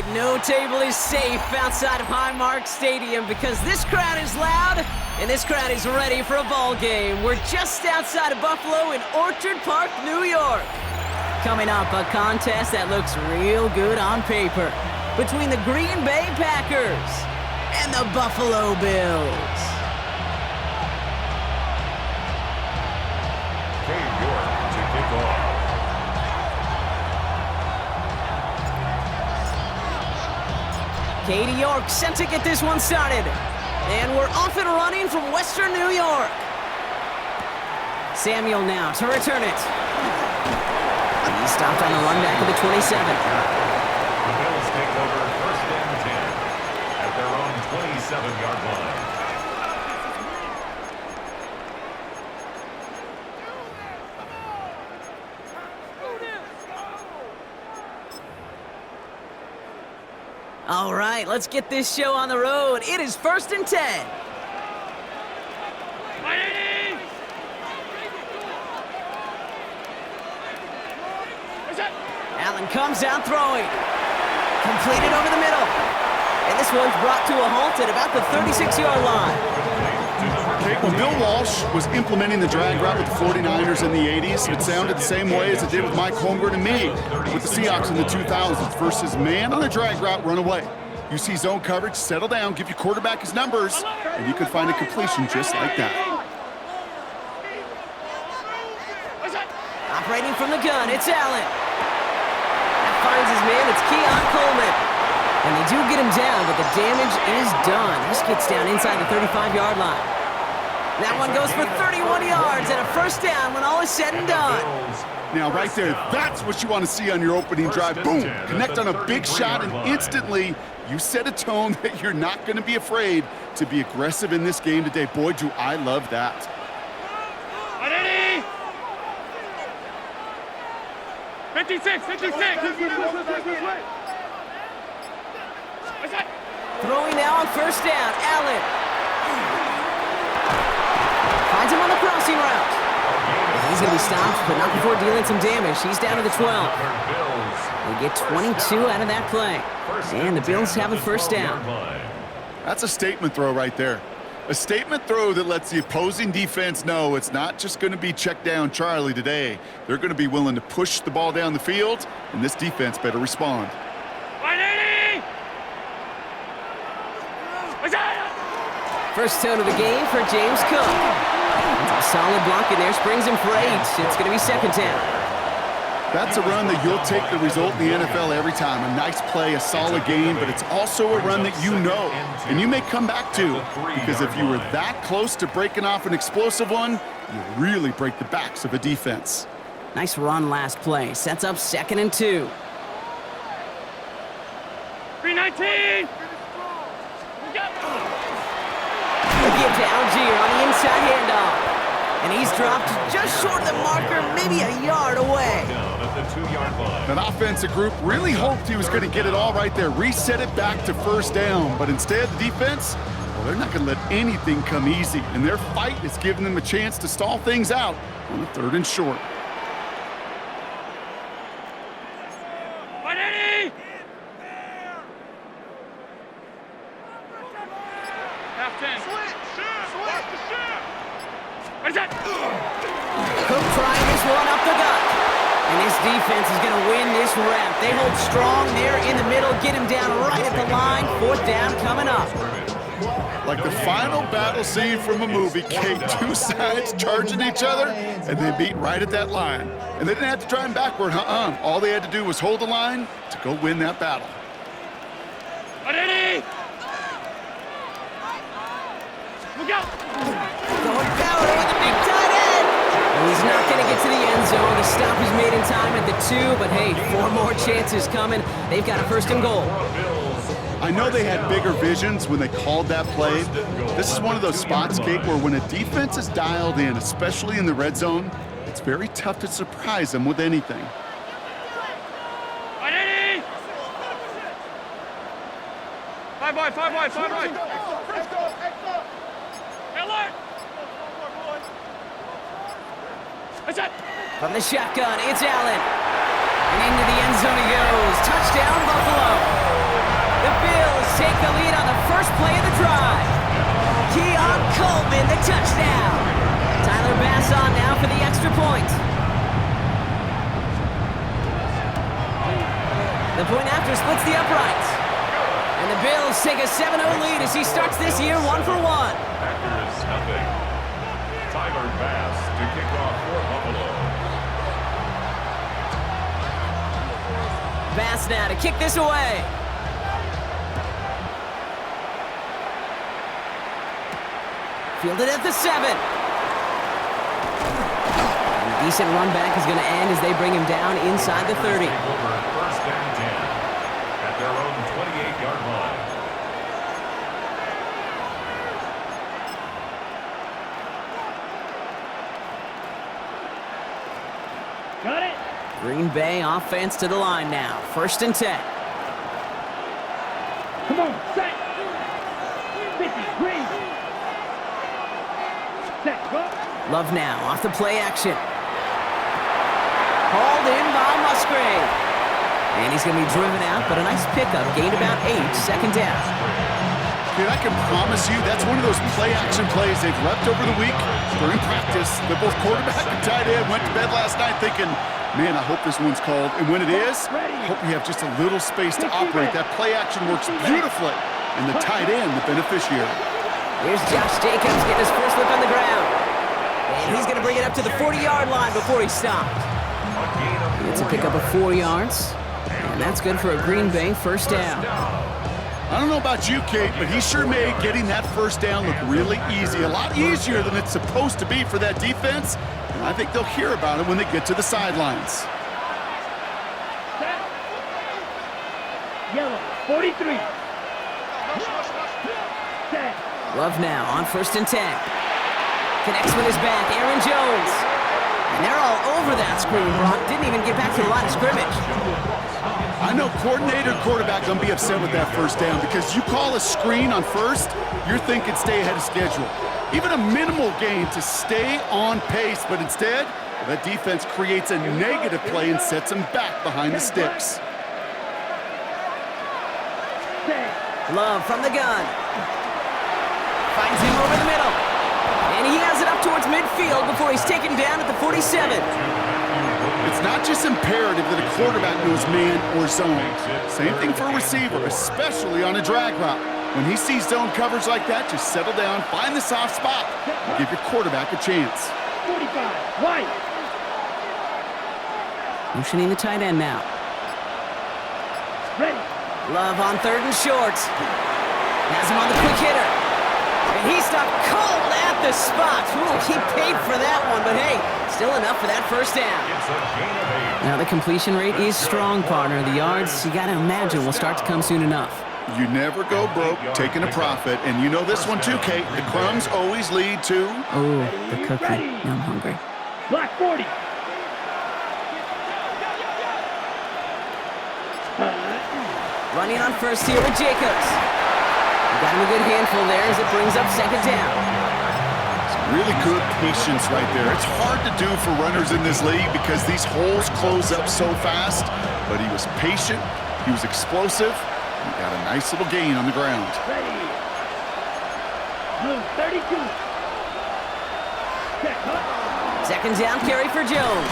right, no table is safe outside of Highmark Stadium because this crowd is loud and this crowd is ready for a ball game. We're just outside of Buffalo in Orchard Park, New York. Coming up, a contest that looks real good on paper between the Green Bay Packers and the Buffalo Bills. TFGO to kick off. Katie York set to get this one started. And we're off and running from Western New York. Samuel now to return it. He stopped on the run back of the 27. The Bills take over 1st and 10 at their own 27-yard line. All right, let's get this show on the road. It is 1st and 10. Allen comes out throwing. Completed over the middle. And this one's brought to a halt at about the 36-yard line. Okay, when Bill Walsh was implementing the drag route with the 49ers in the 80s, it sounded the same way as it did with Mike Holmgren and me with the Seahawks in the 2000s versus man on a drag route, run away. You see zone coverage, settle down, give your quarterback his numbers, and you can find a completion just like that. Operating from the gun, it's Allen. That finds his man, it's Keon Coleman. And they do get him down, but the damage is done. This gets down inside the 35-yard line. That one goes for 31 yards and a 1st down when all is said and done. Now, right there, that's what you want to see on your opening drive. Boom! Connect on a big shot, and instantly you set a tone that you're not going to be afraid to be aggressive in this game today. Boy, do I love that. Ready? 56, 56. Throwing now on 1st down, Allen. Finds him on the crossing route. He's going to be stopped, but not before dealing some damage. He's down to the 12. They get 22 out of that play. And the Bills have a 1st down. That's a statement throw right there. A statement throw that lets the opposing defense know it's not just going to be check down Charlie today. They're going to be willing to push the ball down the field, and this defense better respond. 1st tone of the game for James Cook. A solid block in there, springs him for 8. It's going to be 2nd down. That's a run that you'll take the result in the NFL every time. A nice play, a solid game, but it's also a run that you know, and you may come back to, because if you were that close to breaking off an explosive one, you really break the backs of a defense. Nice run last play. Sets up 2nd and 2. 319. Give to Algier on the inside handoff. And he's dropped just short of the marker, maybe a yard away. That offensive group really hoped he was going to get it all right there, reset it back to 1st down. But instead, the defense, well, they're not going to let anything come easy. And their fight is giving them a chance to stall things out on the 3rd and short. Cook trying this one up the gut. And this defense is going to win this rep. They hold strong there in the middle, get him down right at the line. 4th down coming up. Like the final battle scene from a movie, Kate, 2 sides charging each other, and they beat right at that line. And they didn't have to try him backward, All they had to do was hold the line to go win that battle. Ready? Look out! Going power with the big tight end. And he's not going to get to the end zone. The stop is made in time at the 2, but hey, 4 more chances coming. They've got a 1st and goal. I know they had bigger visions when they called that play. This is one of those spots, Kate, where when a defense is dialed in, especially in the red zone, it's very tough to surprise them with anything. Ready? 5 wide, 5 wide, 5 wide. Alert! From the shotgun, it's Allen. And into the end zone he goes. Touchdown, Buffalo. play of the drive. Keon Coleman, the touchdown. Tyler Bass on now for the extra point. The point after splits the uprights. And the Bills take a 7-0 lead as he starts this year 1 for 1. After is nothing. Tyler Bass to kick off for Buffalo. Bass now to kick this away. Fielded at the 7. And a decent run back is going to end as they bring him down inside the 30. Over first and 10 at their own 28-yard line. Got it. Green Bay offense to the line now. First and 10. Come on, set. 50, green. Set, go. Love now off the play action. Hauled in by Musgrave. And he's going to be driven out, but a nice pickup. Gained about 8, second down. Dude, I can promise you that's one of those play-action plays they've repped over the week during practice. That both quarterback and tight end went to bed last night thinking, man, I hope this one's called. And when it is, I hope we have just a little space to operate. That play-action works beautifully, and the tight end, the beneficiary. Here's Josh Jacobs getting his first look on the ground. And he's going to bring it up to the 40-yard line before he stops. He gets a pickup of 4 yards. And that's good for a Green Bay first down. I don't know about you, Kate, but he sure made getting that first down look really easy. A lot easier than it's supposed to be for that defense. And I think they'll hear about it when they get to the sidelines. Yellow, 43. Set. Love now on first and 10. Connects with his back, Aaron Jones. And they're all over that screen, Brock. Didn't even get back to the line of scrimmage. I know coordinator and quarterback going to be upset with that first down because you call a screen on first, you're thinking stay ahead of schedule. Even a minimal gain to stay on pace, but instead, that defense creates a negative play and sets them back behind the sticks. Love from the gun. Finds him over the middle. And he has it up towards midfield before he's taken down at the 47. It's not just imperative that a quarterback knows man or zone. Same thing for a receiver, especially on a drag route. When he sees zone coverage like that, just settle down, find the soft spot, and give your quarterback a chance. 45, white. Motioning the tight end now. Ready. Love on third and short. Has him on the quick hitter. And he stopped cold at the spot. Ooh, he paid for that one, but hey, still enough for that first down. Now the completion rate is strong, partner. The yards, you gotta imagine, will start to come soon enough. You never go broke taking a profit, and you know this one too, Kate. The crumbs always lead to... Oh, the cookie. Now I'm hungry. Black 40. Running on first here with Jacobs. Got him a good handful there as it brings up second down. Really good patience right there. It's hard to do for runners in this league because these holes close up so fast, but he was patient, he was explosive, and got a nice little gain on the ground. Ready. Blue 32. Check, huh? Second down carry for Jones.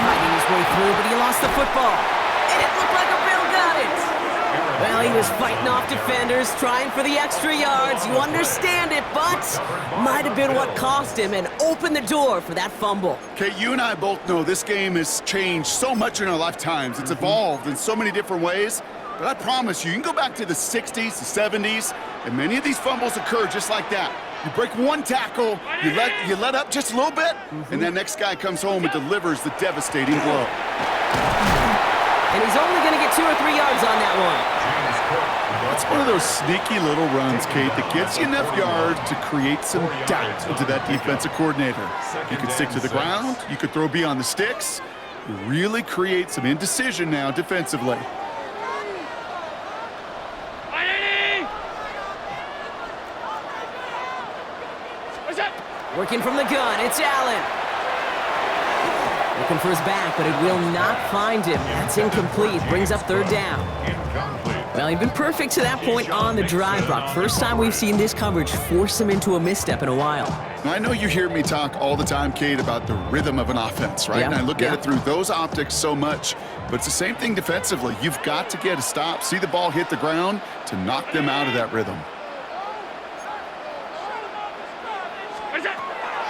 Fighting his way through, but he lost the football. And it looked like a Bill got it. Well, he was fighting off defenders, trying for the extra yards. You understand it, but might have been what cost him and opened the door for that fumble. Okay, you and I both know this game has changed so much in our lifetimes. It's evolved in so many different ways. But I promise you, you can go back to the 60s, the 70s, and many of these fumbles occur just like that. You break one tackle, you let up just a little bit, and that next guy comes home and delivers the devastating blow. And he's only going to get 2 or 3 yards on that one. It's one of those sneaky little runs, Kate, that gets you enough yards to create some doubt into that defensive coordinator. You could stick to the ground, you could throw beyond the sticks. You really create some indecision now defensively. Working from the gun, it's Allen. Looking for his back, but it will not find him. That's incomplete. Brings up third down. Incomplete. Well, he'd been perfect to that point on the drive, Brock. First time we've seen this coverage force him into a misstep in a while. Now, I know you hear me talk all the time, Kate, about the rhythm of an offense, right? Yeah. And I look at it through those optics so much, but it's the same thing defensively. You've got to get a stop, see the ball hit the ground to knock them out of that rhythm.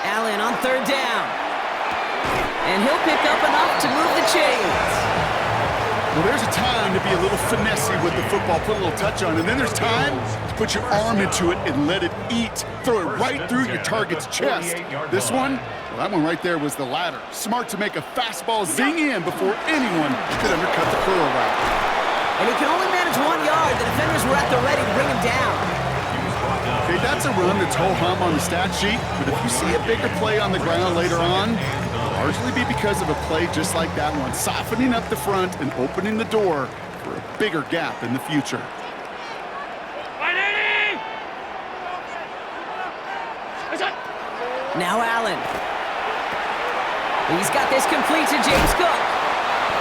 Allen on third down. And he'll pick up enough to move the chains. Well, there's a time to be a little finessey with the football, put a little touch on it, and then there's time to put your arm into it and let it eat. Throw it right through your target's chest. This one, well, that one right there was the latter. Smart to make a fastball zing in before anyone could undercut the curl route. And he can only manage 1 yard. The defenders were at the ready to bring him down. Okay, that's a run that's ho-hum on the stat sheet, but if you see a bigger play on the ground later on, it'll largely be because of a play just like that one, softening up the front and opening the door for a bigger gap in the future. Now Allen. He's got this complete to James Cook.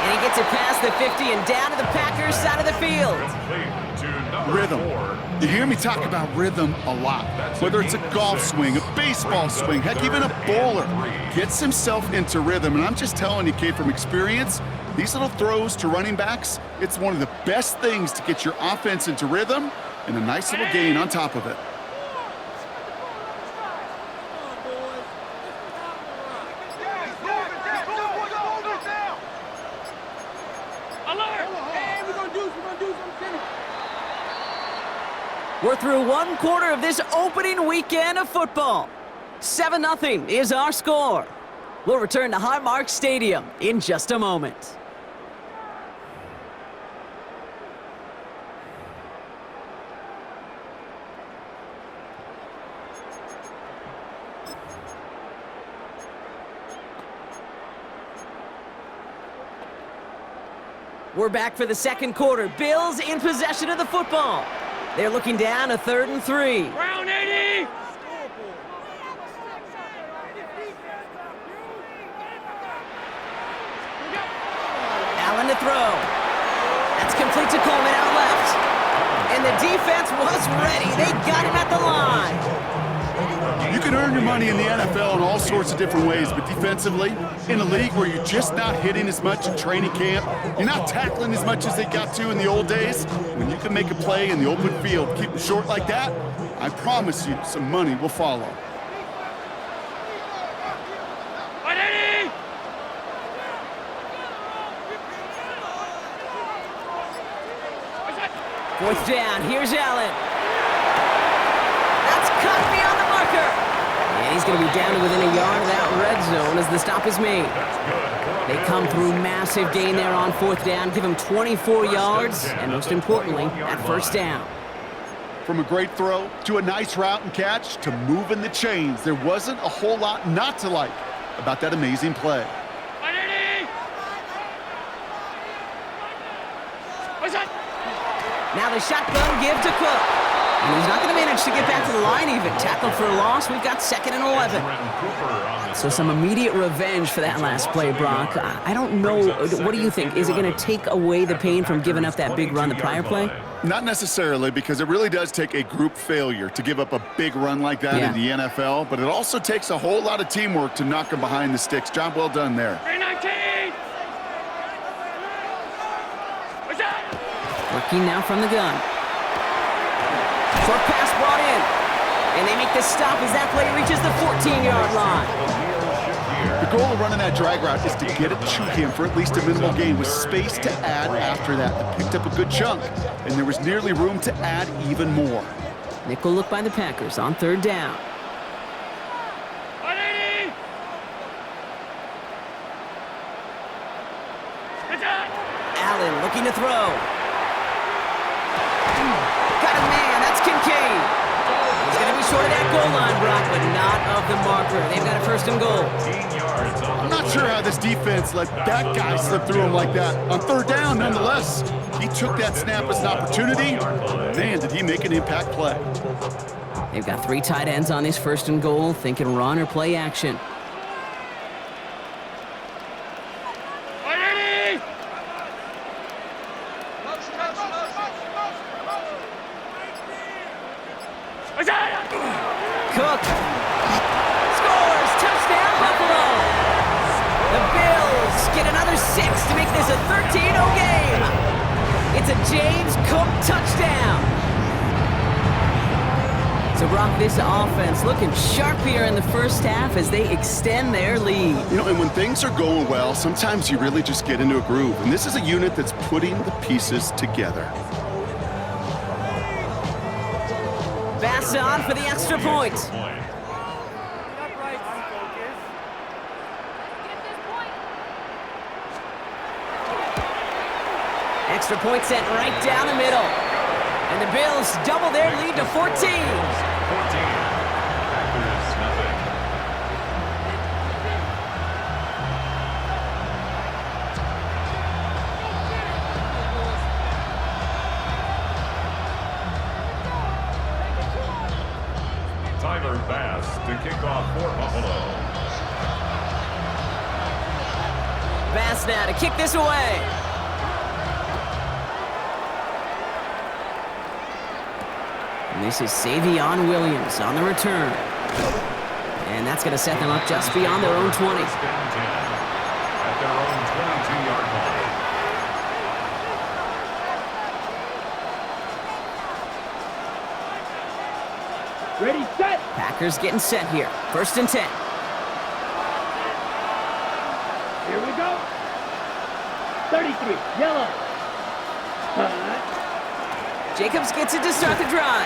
And he gets it past the 50 and down to the Packers side of the field. Rhythm. You hear me talk about rhythm a lot. Whether it's a golf swing, a baseball swing, heck, even a bowler gets himself into rhythm. And I'm just telling you, Kate, from experience, these little throws to running backs, it's one of the best things to get your offense into rhythm and a nice little gain on top of it. We're through 1 quarter of this opening weekend of football. 7-0 is our score. We'll return to Highmark Stadium in just a moment. We're back for the second quarter. Bills in possession of the football. They're looking down a 3rd and 3. Round 80! Allen to throw. That's complete to Coleman out left. And the defense was ready. They got him at the line. You can earn your money in the NFL in all sorts of different ways, but defensively, in a league where you're just not hitting as much in training camp, you're not tackling as much as they got to in the old days, when you can make a play in the open field, keep it short like that, I promise you some money will follow. Fourth down, here's Allen. That's cut beyond the marker. And he's going to be down to within a yard of that red zone as the stop is made. They come through massive gain there on 4th down, give him 24 yards, and most importantly, that 1st down. From a great throw to a nice route and catch to moving the chains, there wasn't a whole lot not to like about that amazing play. Now the shotgun give to Cook. And he's not going to manage to get back to the line even. Tackled for a loss. We've got 2nd and 11. So some immediate revenge for that last play, Brock. I don't know. What do you think? Is it going to take away the pain from giving up that big run the prior play? Not necessarily, because it really does take a group failure to give up a big run like that in the NFL. But it also takes a whole lot of teamwork to knock them behind the sticks. Job well done there. Working now from the gun. Short pass brought in. And they make the stop as that play reaches the 14-yard line. The goal of running that drag route is to get it to him for at least a minimal gain with space to add after that. They picked up a good chunk, and there was nearly room to add even more. Nickel look by the Packers on 3rd down. Allen looking to throw. Got a man, that's Kincaid. He's going to be short of that goal line, Brock, but not of the marker. They've got a 1st and goal. I'm not sure how this defense let that guy slip through him like that. On 3rd down, nonetheless, he took that snap as an opportunity. Man, did he make an impact play. They've got 3 tight ends on this 1st and goal, thinking run or play action. Cook scores! Touchdown, Buffalo! The Bills get another 6 to make this a 13-0 game. It's a James Cook touchdown. So, Brock, this offense looking sharp here in the first half as they extend their lead. You know, and when things are going well, sometimes you really just get into a groove. And this is a unit that's putting the pieces together. Bass on for the extra point. Extra point sent right down the middle. And the Bills double their lead to 14. 14. Packers, nothing. Tyler Bass to kick off for Buffalo. Bass now to kick this away. And this is Savion Williams on the return. And that's going to set them up just beyond their own 20. First and 10 at their own 22-yard line. Ready, set. Packers getting set here. First and 10. Here we go. 33, yellow. Jacobs gets it to start the drive.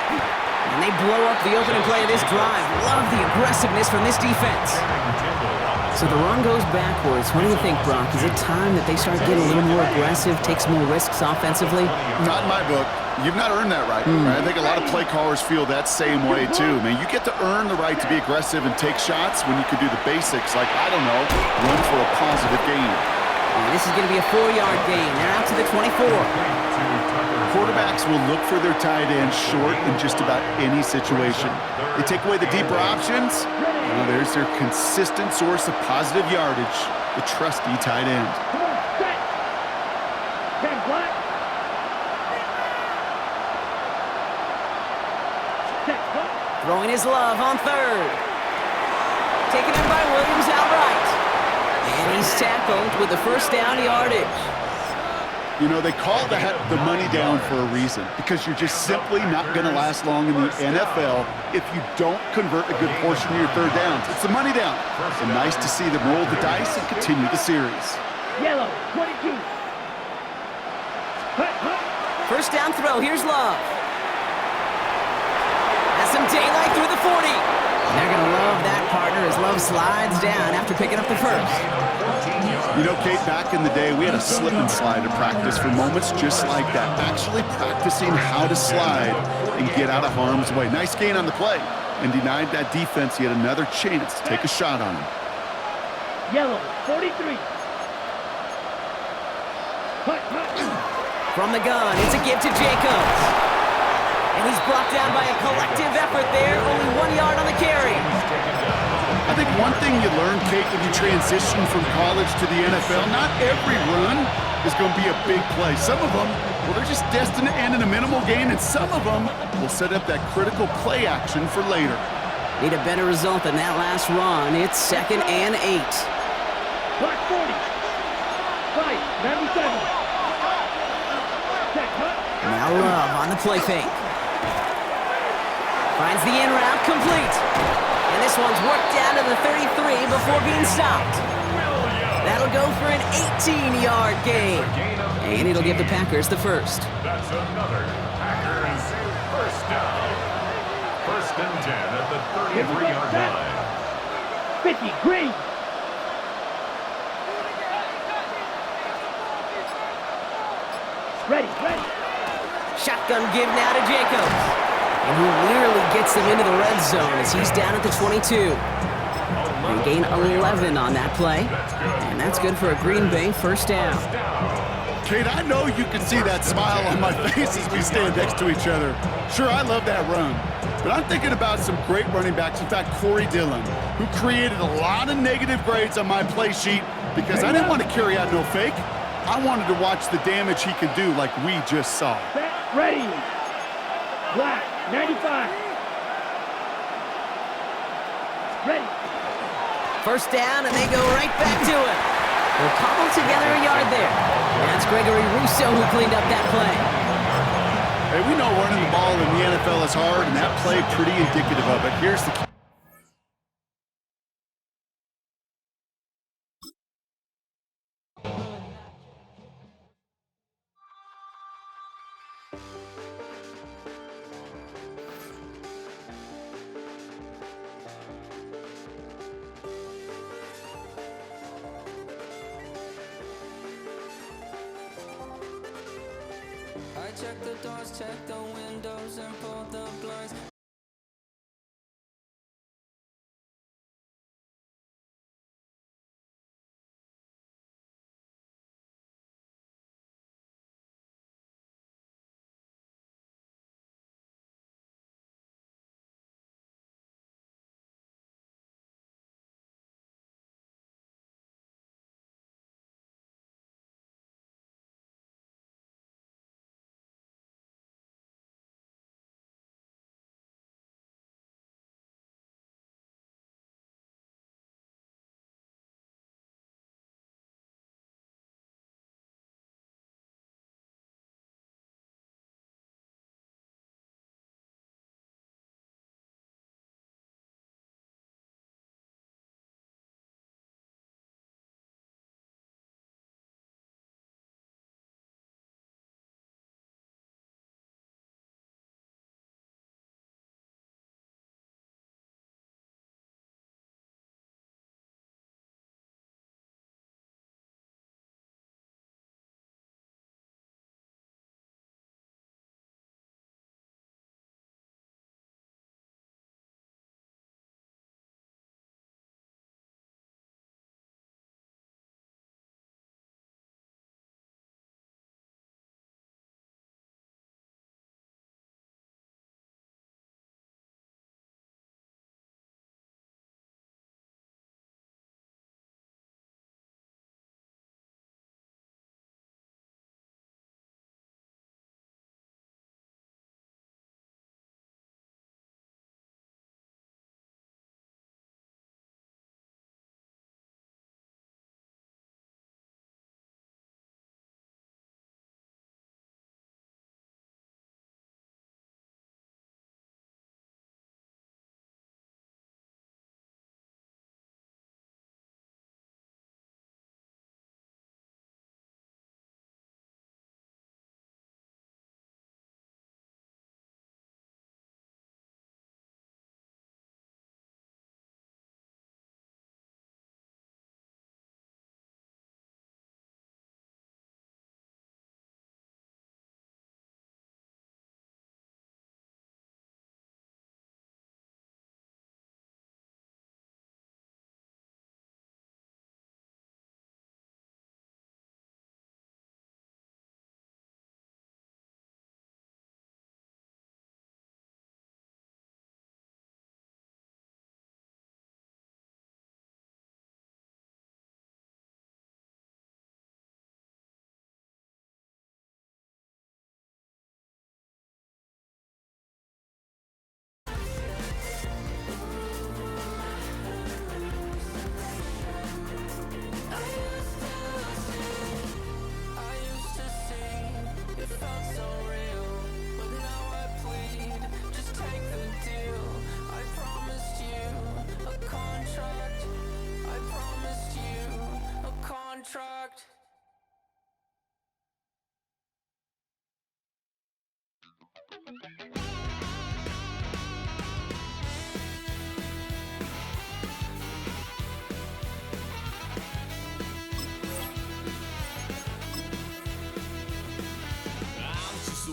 And they blow up the opening play of this drive. Love the aggressiveness from this defense. So the run goes backwards. What do you think, Brock? Is it time that they start getting a little more aggressive, take some more risks offensively? Not in my book. You've not earned that right. Right? I think a lot of play callers feel that same way too. Man, you get to earn the right to be aggressive and take shots when you could do the basics, like, I don't know, run for a positive gain. And this is going to be a 4-yard gain. They're out to the 24. Quarterbacks will look for their tight end short in just about any situation. They take away the deeper options, well, there's their consistent source of positive yardage, the trusty tight end. Come on, set. 10 black. Set, black. Throwing his love on third. Taken in by Williams outright. And he's tackled with the first down yardage. You know, they call the money down for a reason, because you're just simply not going to last long in the NFL if you don't convert a good portion of your third downs. It's the money down. And nice to see them roll the dice and continue the series. Yellow, 22. Hut, hut. First down throw. Here's Love. Has some daylight through the 40. And they're going to love that partner as Love slides down after picking up the first. You know, Kate, back in the day, we had a slip and slide to practice for moments just like that. Actually practicing how to slide and get out of harm's way. Nice gain on the play, and denied that defense yet another chance to take a shot on him. Yellow, 43. Hut, hut. From the gun, it's a give to Jacobs. And he's brought down by a collective effort there. Only 1 yard on the carry. I think one thing you learn, Kate, when you transition from college to the NFL, not every run is going to be a big play. Some of them, well, they're just destined to end in a minimal gain, and some of them will set up that critical play action for later. Need a better result than that last run. It's 2nd and 8. Black 40. 5, 97. Set, hut. Now Love on the play fake. Finds the in route complete. And this one's worked down to the 33 before being stopped. That'll go for an 18-yard gain. And it'll give the Packers the first. That's another Packers first down. First and 10 at the 33-yard line. 50, green. Ready, ready. Shotgun give now to Jacobs. And he nearly gets them into the red zone as he's down at the 22. They gain 11 on that play. And that's good for a Green Bay first down. Kate, I know you can see that smile on my face as we stand next to each other. Sure, I love that run. But I'm thinking about some great running backs. In fact, Corey Dillon, who created a lot of negative grades on my play sheet because I didn't want to carry out no fake. I wanted to watch the damage he could do like we just saw. Set, ready. Black, 95. Ready. First down, and they go right back to it. They'll cobble together a yard there. That's Gregory Rousseau who cleaned up that play. Hey, we know running the ball in the NFL is hard, and that play pretty indicative of it. Here's the key. I check the doors, check the windows, and pull the blinds.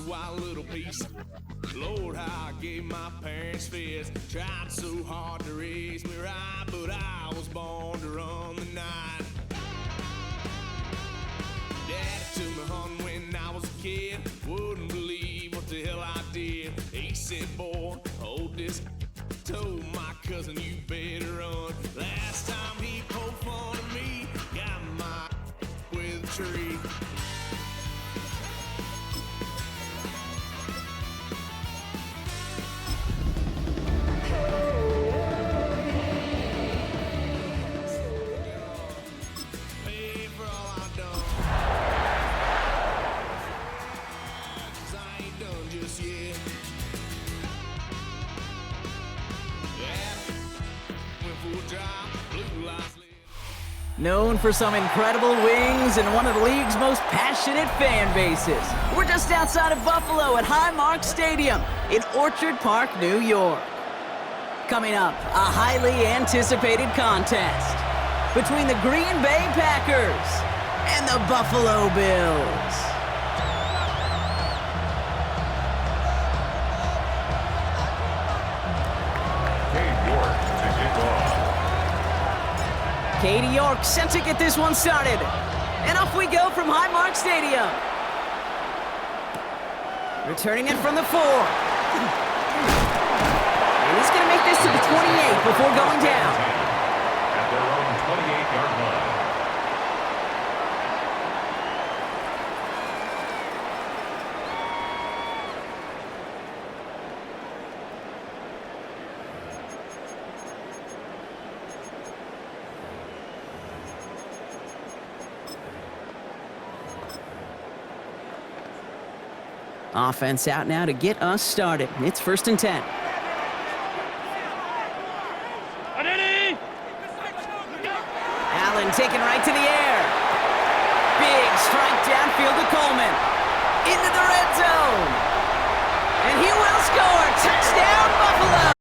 Wild little piece. Lord, how I gave my parents fits. Tried so hard to raise me right, but I was born to run the night. Daddy took me hunting when I was a kid. Wouldn't believe what the hell I did. He said, boy, hold this. Told my cousin, you better run. Last time he poked fun at me, got my with a tree. Known for some incredible wings and one of the league's most passionate fan bases. We're just outside of Buffalo at Highmark Stadium in Orchard Park, New York. Coming up, a highly anticipated contest between the Green Bay Packers and the Buffalo Bills. Katie York set to get this one started. And off we go from Highmark Stadium. Returning it from the 4. And he's going to make this to the 28 before going down. At their own 28-yard line. Offense out now to get us started. It's 1st and 10. Allen taken right to the air. Big strike downfield to Coleman. Into the red zone. And he will score. Touchdown, Buffalo!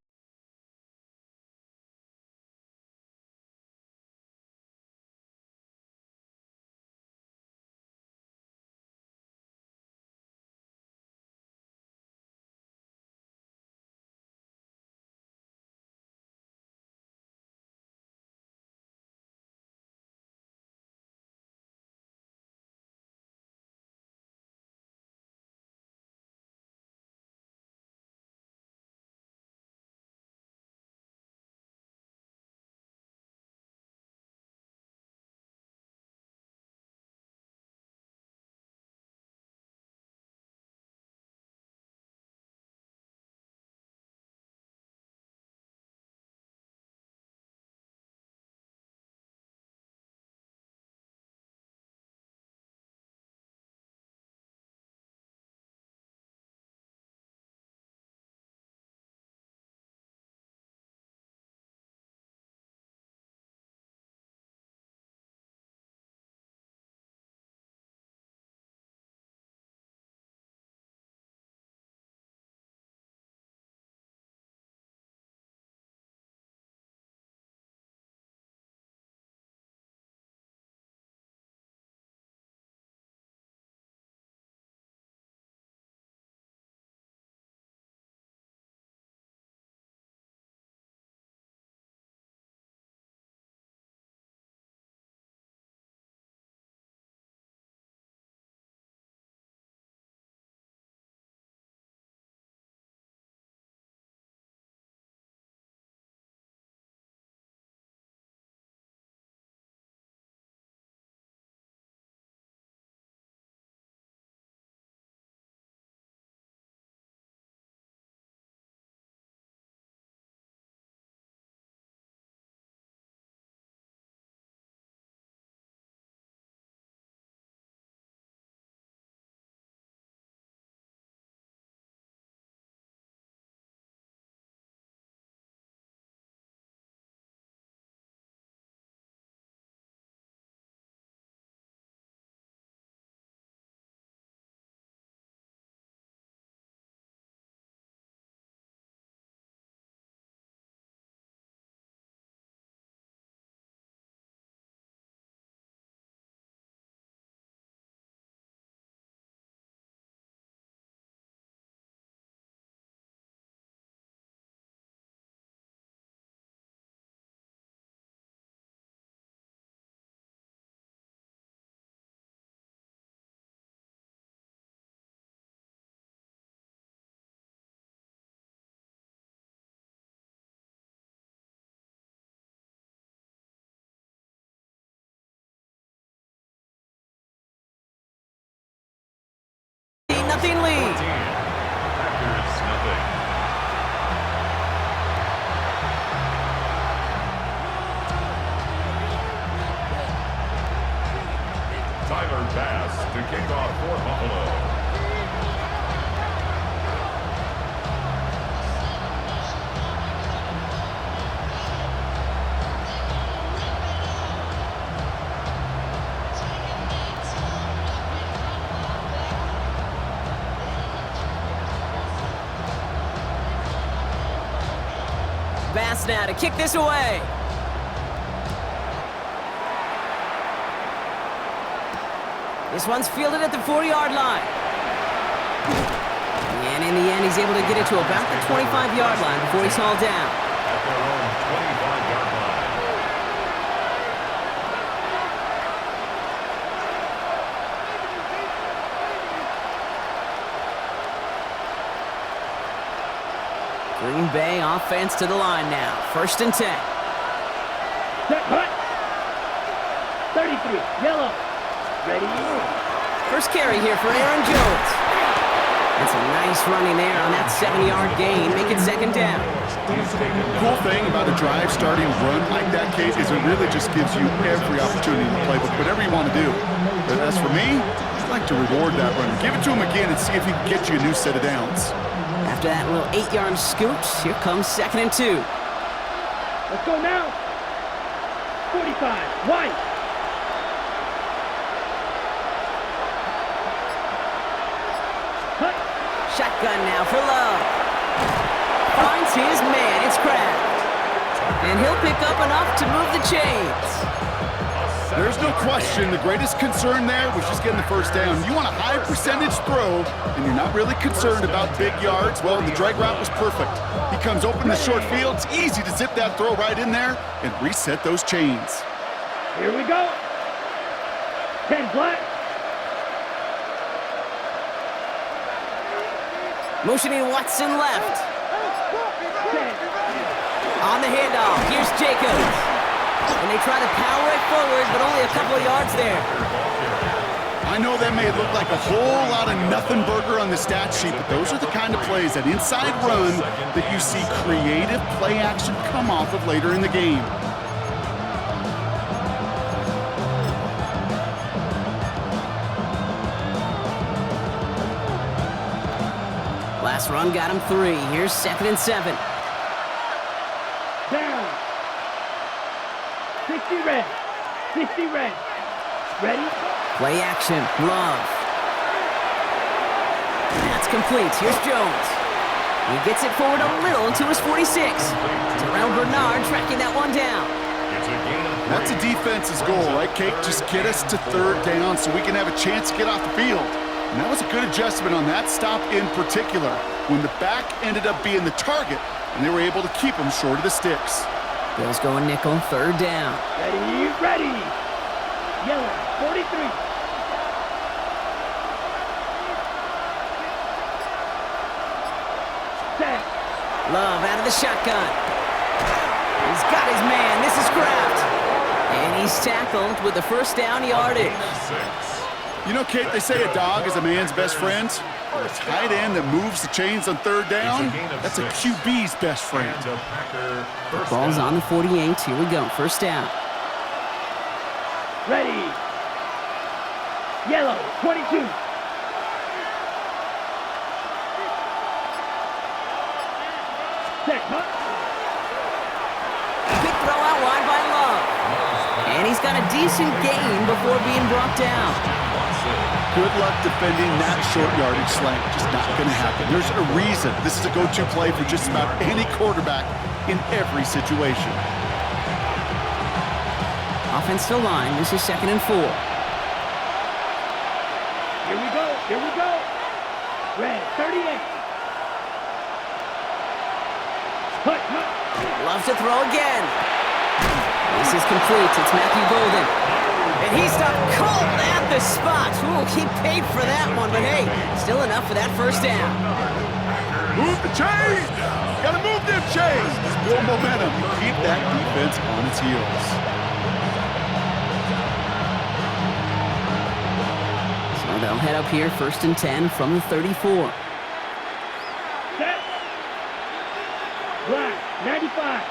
Nothing lead. Packers nothing. Tyler Bass to kick off for Buffalo. pass now to kick this away. This one's fielded at the 40-yard line. And in the end, he's able to get it to about the 25-yard line before he's hauled down. At their own 25-yard line. Green Bay offense to the line now. 1st and 10. Set, hut. 33, yellow. Ready. First carry here for Aaron Jones. That's a nice running there on that 7-yard gain. Make it 2nd down. Cool thing about a drive starting run like that, Kate, is it really just gives you every opportunity to play with whatever you want to do. But as for me, I'd like to reward that run. Give it to him again and see if he can get you a new set of downs. After that little 8-yard scoot, here comes 2nd and 2. Let's go now. 45, wide. Hut. Shotgun now for Love. Finds his man, it's Kraft. And he'll pick up enough to move the chains. There's no question the greatest concern there was just getting the 1st down. You want a high percentage throw, and you're not really concerned about big yards. Well, the drag route was perfect. He comes open in the short field. It's easy to zip that throw right in there and reset those chains. Here we go. 10 black. Motioning Watson left. 10. On the handoff, here's Jacobs. And they try to power it forward, but only a couple of yards there. I know that may look like a whole lot of nothing burger on the stat sheet, but those are the kind of plays, that inside run, that you see creative play action come off of later in the game. Last run got him 3. Here's 2nd and 7. Down. 60 red. 60 red. Ready? Play action, Love. That's complete. Here's Jones. He gets it forward a little to his 46. Terrell Bernard tracking that one down. That's a defense's goal, right, Kate? Just get us to 3rd down so we can have a chance to get off the field. And that was a good adjustment on that stop in particular, when the back ended up being the target, and they were able to keep him short of the sticks. Bills going nickel, 3rd down. Ready, ready. Yellow, 43. Set. Love out of the shotgun. He's got his man. This is Kraft. And he's tackled with the 1st down yardage. You know, Kate, they say a dog is a man's best friend. For a tight end that moves the chains on 3rd down, that's a QB's best friend. Ball's on the 48. Here we go. 1st down. Ready. Yellow, 22. Set, hut. Big throw out wide by Love. And he's got a decent gain before being brought down. Good luck defending that short yardage slant. Just not going to happen. There's a reason this is a go-to play for just about any quarterback in every situation. Offensive line. This is 2nd and 4. Here we go, here we go. Red, 38. Hut, hut. Love to throw again. This is complete. It's Matthew Golden. And he stopped cold at the spot. Ooh, he paid for that one, but hey, still enough for that 1st down. Move the chains! Gotta move them chains! Just build momentum and keep that defense on its heels. So they'll head up here, 1st and 10 from the 34. Set. Black, 95.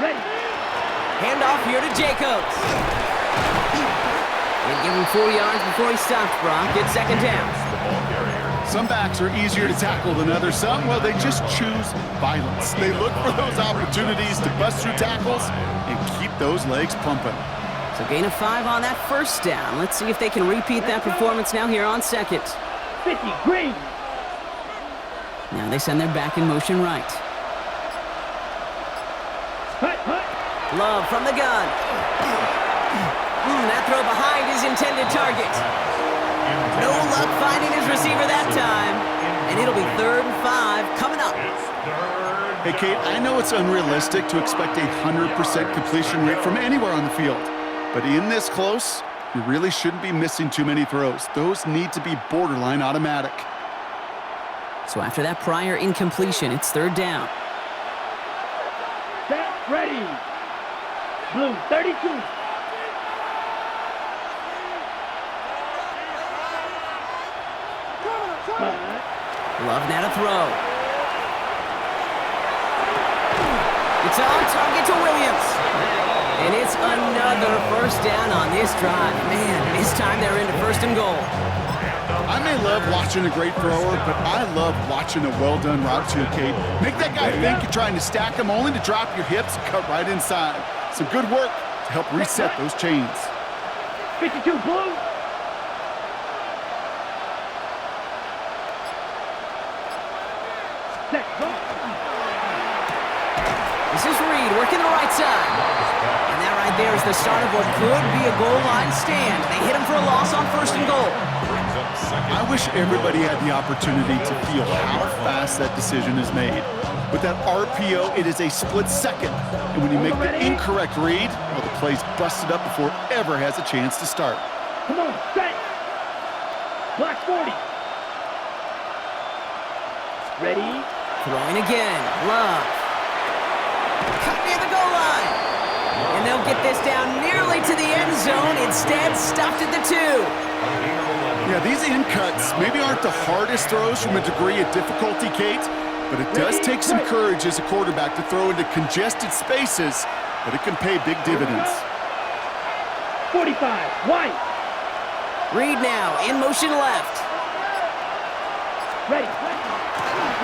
Ready. Handoff here to Jacobs. And give him 4 yards before he stops, Brock. It's 2nd down. Some backs are easier to tackle than others. Some, well, they just choose violence. They look for those opportunities to bust through tackles and keep those legs pumping. So gain of 5 on that 1st down. Let's see if they can repeat that performance now here on 2nd. 50, green. Now they send their back in motion right. Love from the gun. That throw behind his intended target. No luck finding his receiver that time. And it'll be 3rd and 5 coming up. Hey, Kate, I know it's unrealistic to expect a 100% completion rate from anywhere on the field. But in this close, you really shouldn't be missing too many throws. Those need to be borderline automatic. So after that prior incompletion, it's 3rd down. Set, ready. Blue, 32. Love now to throw. It's on target to Williams. And it's another 1st down on this drive. Man, this time they're into 1st and goal. I may love watching a great thrower, but I love watching a well-done route too, Kate. Make that guy think you're trying to stack him only to drop your hips and cut right inside. Some good work to help reset those chains. 52 blue. Set, go. This is Reed working the right side. And that right there is the start of what could be a goal line stand. They hit him for a loss on 1st and goal. I wish everybody had the opportunity to feel how fast that decision is made. With that RPO, it is a split second. And when you make the incorrect read, well, the play's busted up before it ever has a chance to start. Come on, set. Black 40. Ready. Throwing again. Love. Cut near the goal line. And they'll get this down nearly to the end zone. Instead, stopped at the 2. Yeah, these in cuts maybe aren't the hardest throws from a degree of difficulty, Kate, but it does take some courage as a quarterback to throw into congested spaces, but it can pay big dividends. 45, white. Reed now, in motion left. Ready.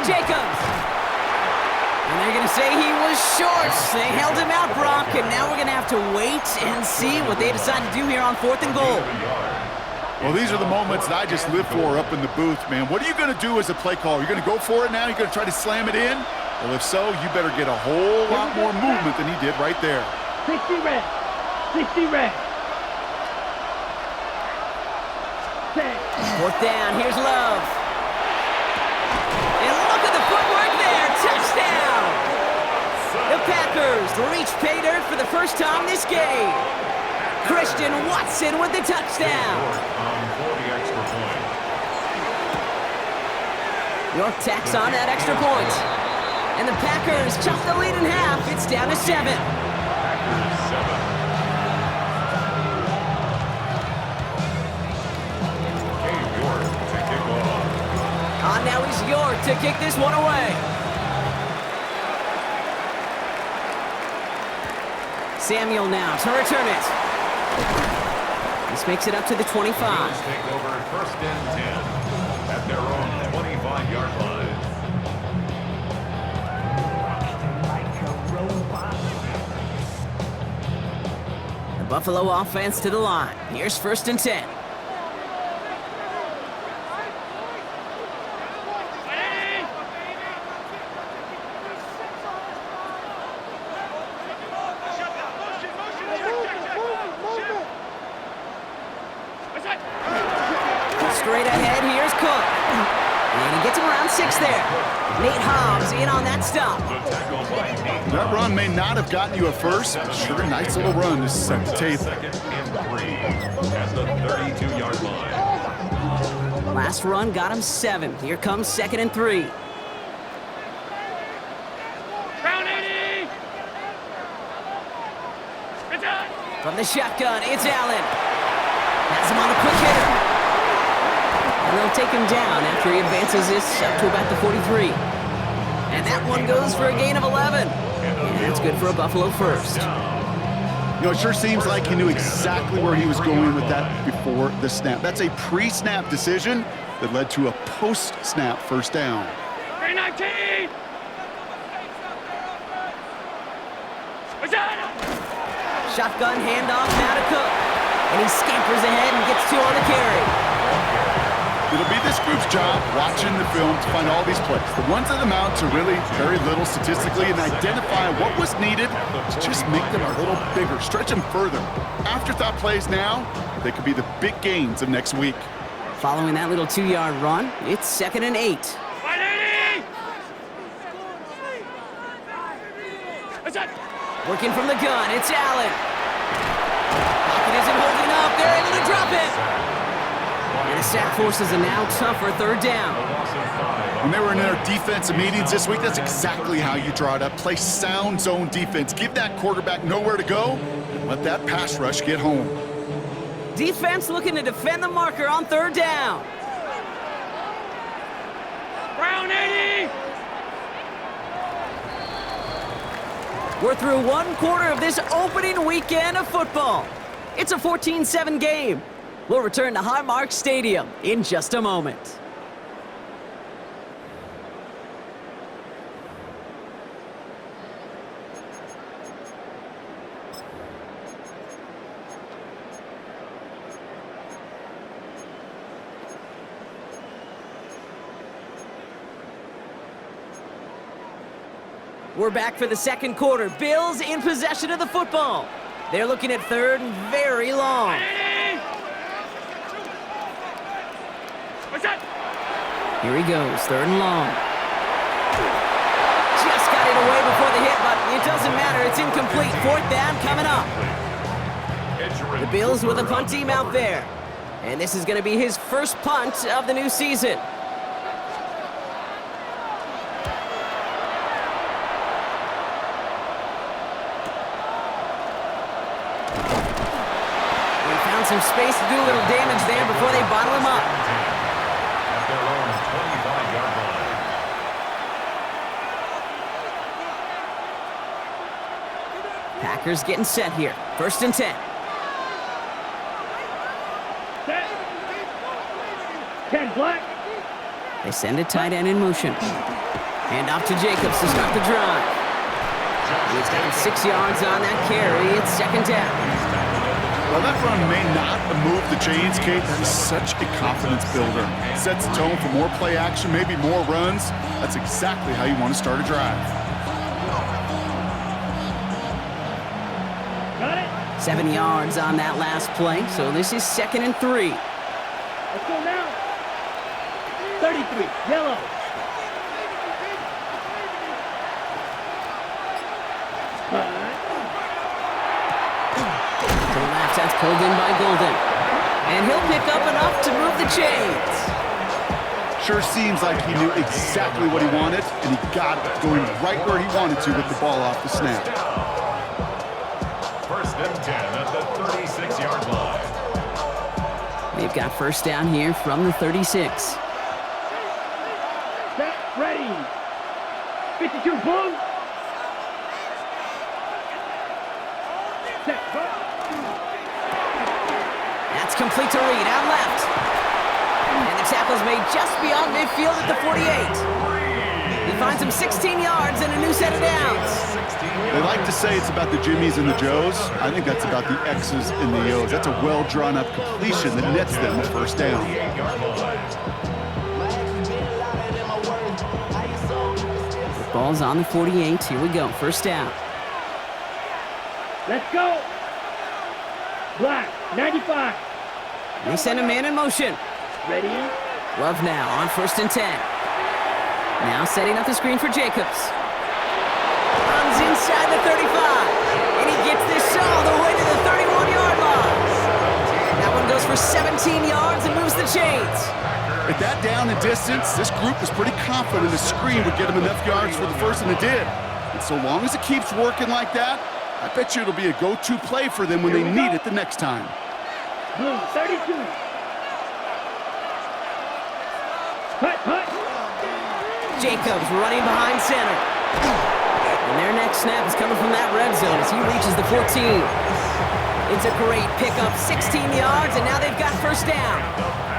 Jacobs. And they're going to say he was short. They held him out, Brock, and now we're going to have to wait and see what they decide to do here on 4th and goal. Well, these are the moments that I just live for up in the booth, man. What are you going to do as a play caller? You're going to go for it now? You're going to try to slam it in? Well, if so, you better get a whole lot more movement than he did right there. 60 red. 60 red. Set. 4th down, here's Love. And look at the footwork there, touchdown! The Packers reach pay dirt for the 1st time this game. Christian Watson with the touchdown. For the extra point. York tacks on that extra point. And the Packers chop the lead in half. It's down to 7. Packers 7. York to kick off. On now is York to kick this one away. Samuel now to return it. This makes it up to the 25. Eagles take over 1st and 10 at their own 25-yard line. The Buffalo offense to the line. Here's 1st and 10. Straight ahead, here's Cook. And he gets him around 6 there. Nate Hobbs in on that stop. That run may not have gotten you a first, but sure, nice little run to set the table. 2nd and 3 at the 32-yard line. Last run got him 7. Here comes 2nd and 3. Round 80. It's on. From the shotgun, it's Allen. Has him on the quick hitter. And they'll take him down after he advances this up to about the 43. And that one goes for a gain of 11. And that's good for a Buffalo first. You know, it sure seems like he knew exactly where he was going with that before the snap. That's a pre-snap decision that led to a post-snap first down. 319. Shotgun handoff now to Cook. And he scampers ahead and gets 2 on the carry. It'll be this group's job watching the film to find all these plays. The ones that amount to really very little statistically and identify what was needed to just make them a little bigger, stretch them further. Afterthought plays now, they could be the big gains of next week. Following that little 2-yard run, it's 2nd and 8. Working from the gun, it's Allen. Pocket isn't holding up. They're able to drop it. And the sack forces a now tougher 3rd down. When they were in their defensive meetings this week, that's exactly how you draw it up. Play sound zone defense. Give that quarterback nowhere to go and let that pass rush get home. Defense looking to defend the marker on 3rd down. Brown 80! We're through 1 quarter of this opening weekend of football. It's a 14-7 game. We'll return to Highmark Stadium in just a moment. We're back for the 2nd quarter. Bills in possession of the football. They're looking at 3rd and very long. Here he goes, 3rd and long. Just got it away before the hit, but it doesn't matter. It's incomplete. 4th down coming up. The Bills with a punt team out there. And this is going to be his first punt of the new season. Some space to do a little damage there before they bottle him up. At their own 25-yard line. Packers getting set here. 1st and 10. Set. 10 black. They send a tight end in motion. Hand off to Jacobs to start the drive. He's down 6 yards on that carry. It's 2nd down. While that run may not move the chains, Kate, that is such a confidence builder. Sets the tone for more play action, maybe more runs. That's exactly how you want to start a drive. Got it. 7 yards on that last play, so this is 2nd and 3. Let's go now. 33, yellow. That's pulled in by Golden. And he'll pick up enough to move the chains. Sure seems like he knew exactly what he wanted, and he got it going right where he wanted to with the ball off the snap. 1st and 10 at the 36-yard line. They've got 1st down here from the 36. Set, ready. 52, boom. Set, go. That's complete to Reed, out left. And the tackle's made just beyond midfield at the 48. He finds him 16 yards and a new set of downs. They like to say it's about the Jimmies and the Joes. I think that's about the X's and the O's. That's a well-drawn-up completion that nets them the 1st down. The ball's on the 48. Here we go, 1st down. Let's go. Black, 95. They send a man in motion. Ready? Love now on 1st and 10. Now setting up the screen for Jacobs. Runs inside the 35. And he gets this all the way to the 31-yard line. That one goes for 17 yards and moves the chains. At that down and distance, this group was pretty confident the screen would get them enough yards for the first, and it did. And so long as it keeps working like that, I bet you it'll be a go-to play for them when they need it the next time. Blue, 32. Hut. Jacobs running behind center. And their next snap is coming from that red zone as he reaches the 14. It's a great pickup, 16 yards, and now they've got 1st down.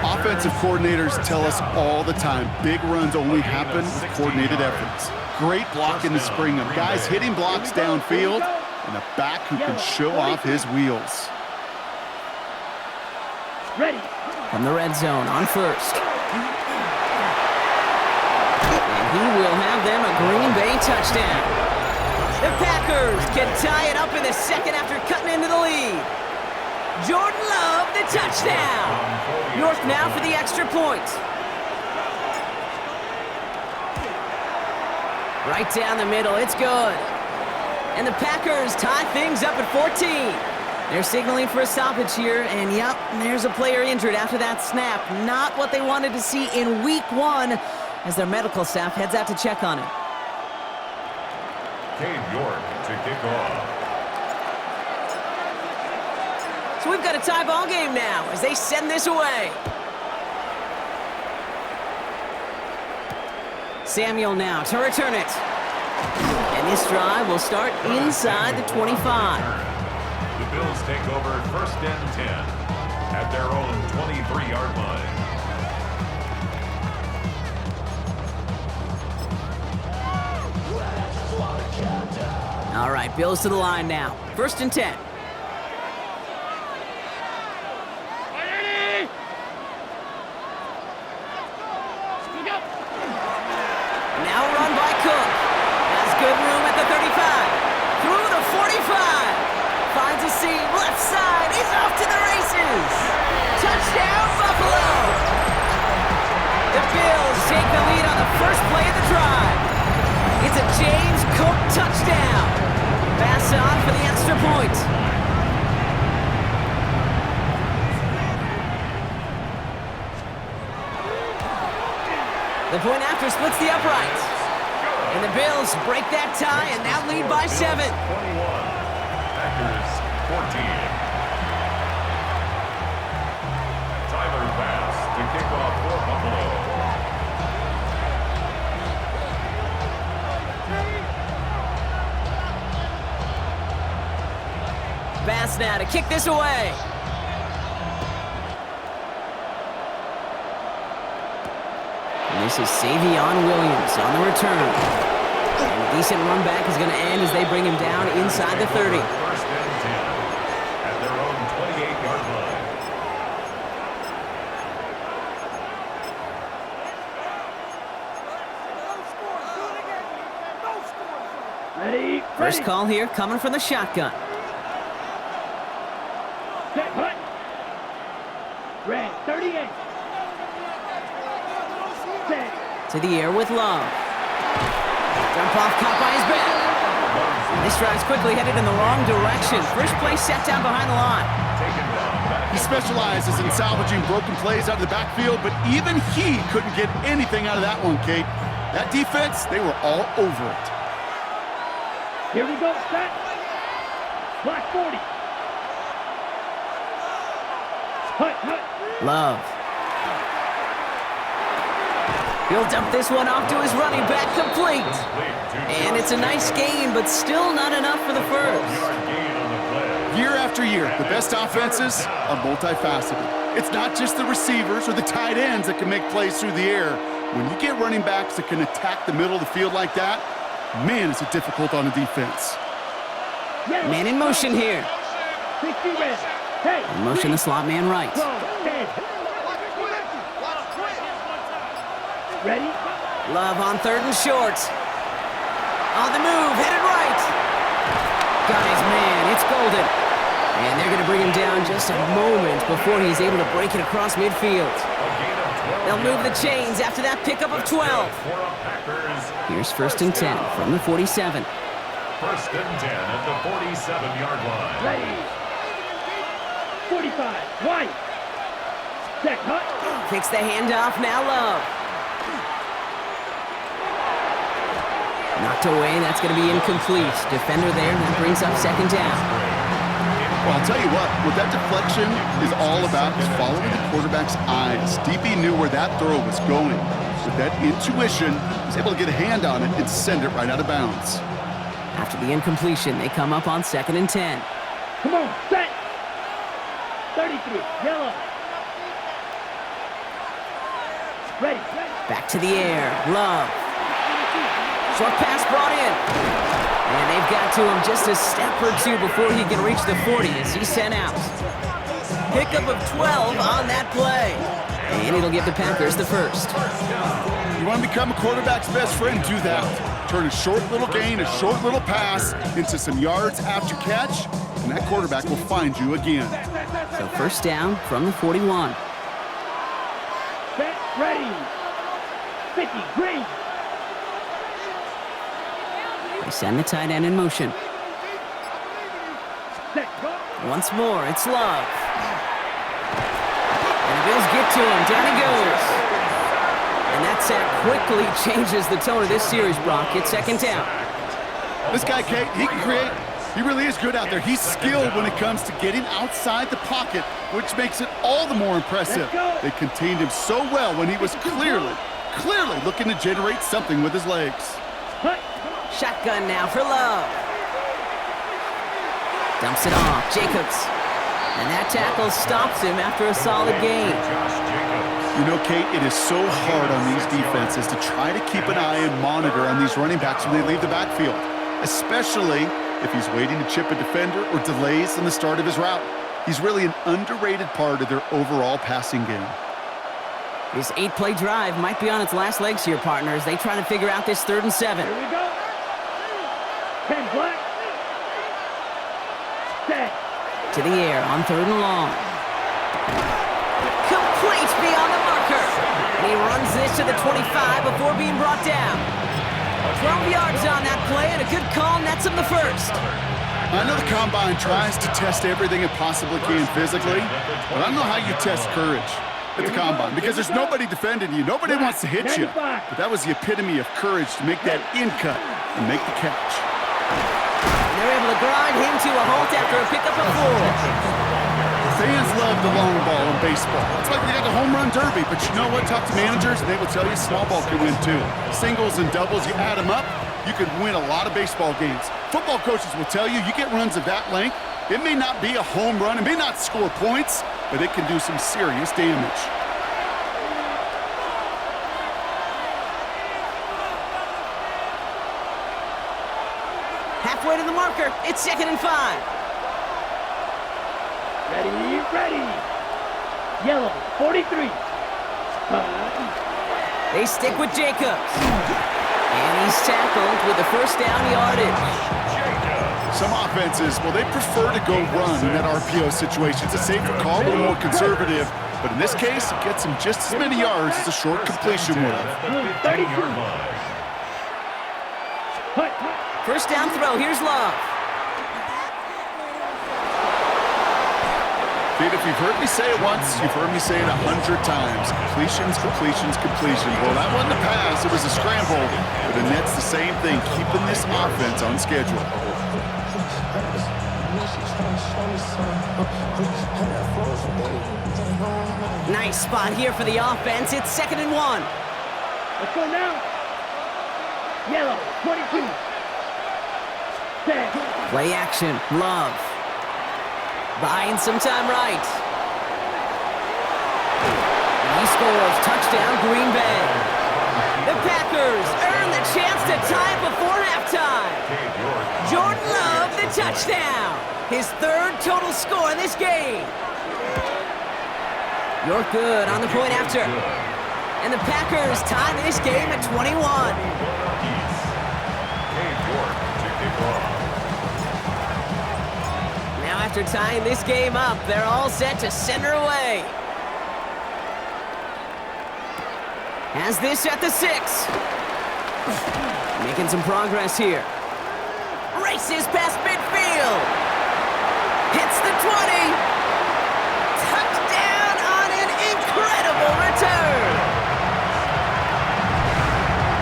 Offensive coordinators tell us all the time, big runs only happen with coordinated efforts. Great block in the spring of guys hitting blocks downfield and a back who can show off his wheels. Ready. From the red zone on 1st. He will have them a Green Bay touchdown. The Packers can tie it up in the second after cutting into the lead. Jordan Love, the touchdown. York now for the extra point. Right down the middle, it's good. And the Packers tie things up at 14. They're signaling for a stoppage here, and yep, there's a player injured after that snap. Not what they wanted to see in week 1 as their medical staff heads out to check on him. York to kick off. So we've got a tie ball game now as they send this away. Samuel now to return it. And this drive will start inside the 25. The Bills take over first and 10 at their own 23-yard line. All right, Bills to the line now. First and 10. Now run by Cook. Has good room at the 35. Through the 45. Finds a seam. Left side. He's off to the races. Touchdown, Buffalo. The Bills take the lead on the first play of the drive. It's a James Cook touchdown. Pass on for the extra point. The point after splits the uprights. And the Bills break that tie and now lead by 7. 21. Packers 14. Tyler Bass to kick off for Buffalo. Bass now to kick this away. And this is Savion Williams on the return. And a decent run back is going to end as they bring him down inside the 30. First and 10 at their own 28-yard line. Ready? First call here coming from the shotgun. Set, hut. Red, 38. Set. To the air with Love. Jump off, caught by his back. This drive's quickly headed in the wrong direction. First play set down behind the line. He specializes in salvaging broken plays out of the backfield, but even he couldn't get anything out of that one, Kate. That defense, they were all over it. Here we go, set. Black 40. Hut, hut. Love. He'll dump this one off to his running back, complete. And it's a nice gain, but still not enough for the first. Year after year, the best offenses are multifaceted. It's not just the receivers or the tight ends that can make plays through the air. When you get running backs that can attack the middle of the field like that, man, is it difficult on the defense. Man in motion here. 60 red. Hey. In motion the slot man right. Ready? Love on third and short. On the move, headed right. Got his man, it's Golden. And they're going to bring him down just a moment before he's able to break it across midfield. They'll move the chains after that pickup of 12. Here's first and 10 from the 47. First and 10 at the 47-yard line. Ready. 45. White. Check, hut. Kicks the handoff, now Love. Knocked away, that's going to be incomplete. Defender there, that brings up second down. Well, I'll tell you what that deflection is all about is following the quarterback's eyes. DB knew where that throw was going. With that intuition, he was able to get a hand on it and send it right out of bounds. After the incompletion, they come up on second and 10. Come on, set. 33, yellow. Ready. Back to the air, Love. Short pass brought in. And they've got to him just a step or two before he can reach the 40 as he's sent out. Pickup of 12 on that play. And it'll give the Packers the first. You want to become a quarterback's best friend, do that. Turn a short little gain, a short little pass into some yards after catch, and that quarterback will find you again. So first down from the 41. Set, ready. 50, green. They send the tight end in motion. Set, go. Once more, it's Love. And the Bills get to him. Down he goes. And that sack quickly changes the tone of this series, Brock. It's second down. This guy, Kate, he can create. He really is good out there. He's skilled when it comes to getting outside the pocket, which makes it all the more impressive. They contained him so well when he was clearly looking to generate something with his legs. Shotgun now for Love. Dumps it off. Jacobs. And that tackle stops him after a solid gain. You know, Kate, it is so hard on these defenses to try to keep an eye and monitor on these running backs when they leave the backfield, especially if he's waiting to chip a defender or delays in the start of his route. He's really an underrated part of their overall passing game. This 8-play drive might be on its last legs here, partners. They try to figure out this 3rd and 7. Here we go. 10 black. Set. To the air on 3rd and long. Complete beyond the marker. And he runs this to the 25 before being brought down. 12 yards on that play, and a good call nets him the first. I know the Combine tries to test everything it possibly can physically, but I don't know how you test courage at the Combine, because there's nobody defending you. Nobody wants to hit you. But that was the epitome of courage to make that in cut and make the catch. And they're able to grind him to a halt after a pickup of 4. Fans love the long ball in baseball. It's like they got the home run derby, but you know what? Talk to managers, and they will tell you small ball can win too. Singles and doubles, you add them up, you could win a lot of baseball games. Football coaches will tell you, you get runs of that length, it may not be a home run, it may not score points, but it can do some serious damage. Halfway to the marker, it's 2nd and 5. Ready, ready. Yellow, 43. They stick with Jacobs. And he's tackled with the first down yardage. Some offenses, well, they prefer to go run in that RPO situation. It's a safer call, a little more conservative. But in this case, it gets him just as many yards as a short completion would have. 32. First down throw, here's Love. Pete, if you've heard me say it once, you've heard me say it 100 times. Completions, completions, completions. Well, that wasn't a pass, it was a scramble. But the net's the same thing, keeping this offense on schedule. Nice spot here for the offense. It's 2nd and 1. Let's go now. Yellow, 22. Set. Play action, Love. Buying some time right. And he scores. Touchdown, Green Bay. The Packers earn the chance to tie before halftime. Jordan Love, the touchdown. His 3rd total score in this game. You're good on the point after. And the Packers tie this game at 21. After tying this game up, they're all set to send her away. Has this at the 6. Making some progress here. Races past midfield. Hits the 20. Touchdown on an incredible return.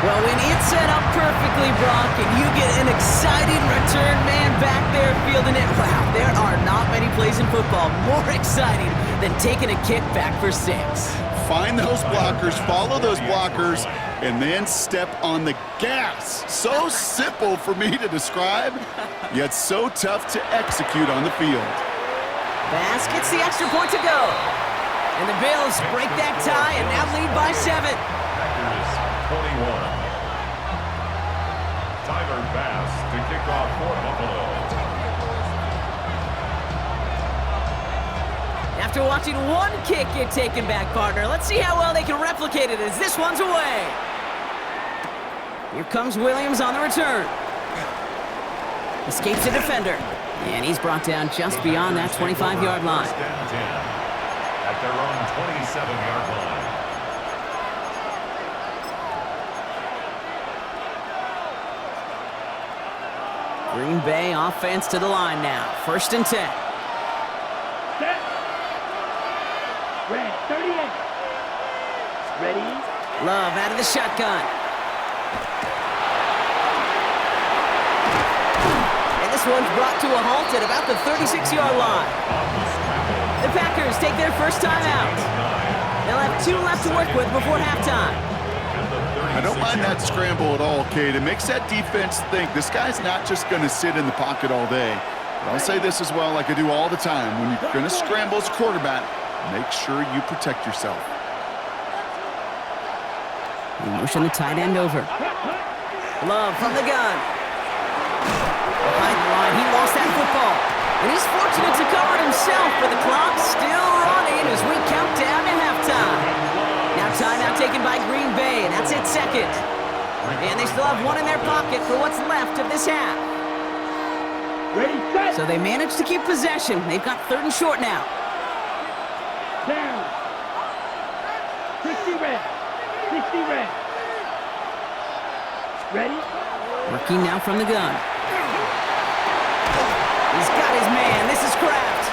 Well, when it's set up perfectly, Brock, and you get an exciting return man back there fielding it, wow, there are not many plays in football more exciting than taking a kick back for 6. Find those blockers, follow those blockers, and then step on the gas. So simple for me to describe, yet so tough to execute on the field. Bass gets the extra point to go. And the Bills break that tie and now lead by 7. Packers 21. Tyler Bass to kick off for Buffalo. After watching one kick get taken back, partner, let's see how well they can replicate it as this one's away. Here comes Williams on the return. Escapes the defender. And he's brought down just beyond that 25-yard line. First and 10 at their own 27-yard line. Green Bay offense to the line now. First and 10. Set. Red, 38. Ready? Love out of the shotgun. And this one's brought to a halt at about the 36-yard line. The Packers take their first time out. They'll have 2 left to work with before halftime. I don't mind that scramble at all, Kate. It makes that defense think this guy's not just going to sit in the pocket all day. But I'll say this as well, like I do all the time. When you're going to scramble as a quarterback, make sure you protect yourself. We motion the tight end over. Love from the gun. Behind the line, he lost that football. And he's fortunate to cover it himself, but the clock's still running as we count down to halftime. Now timeout taken by Green Bay, and that's its second. And they still have 1 in their pocket for what's left of this half. Ready, set. So they managed to keep possession. They've got 3rd and short now. Down. 60 red. 60 red. Ready? Working now from the gun. He's got his man. This is Kraft.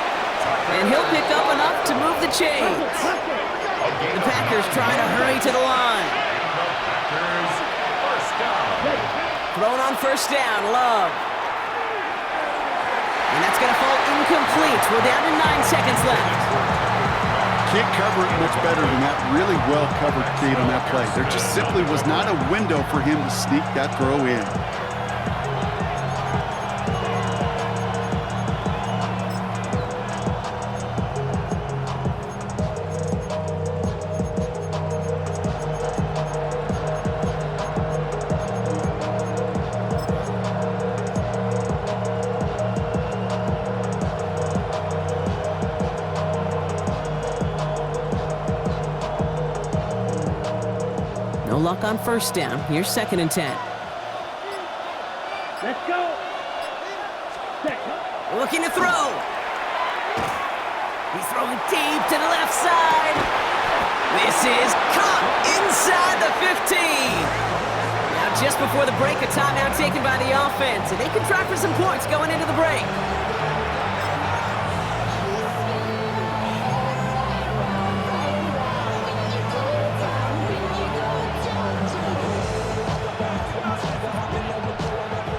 And he'll pick up enough to move the chains. The Packers trying to hurry to the line. Packers first down. Thrown on first down, Love. And that's going to fall incomplete. We're down to 9 seconds left. Can't cover it much better than that really well-covered Kate on that play. There just simply was not a window for him to sneak that throw in. No luck on first down. Here's 2nd and 10. Let's go. Second. Looking to throw. He's throwing deep to the left side. This is caught inside the 15. Now just before the break, a timeout taken by the offense, and they can try for some points going into the break.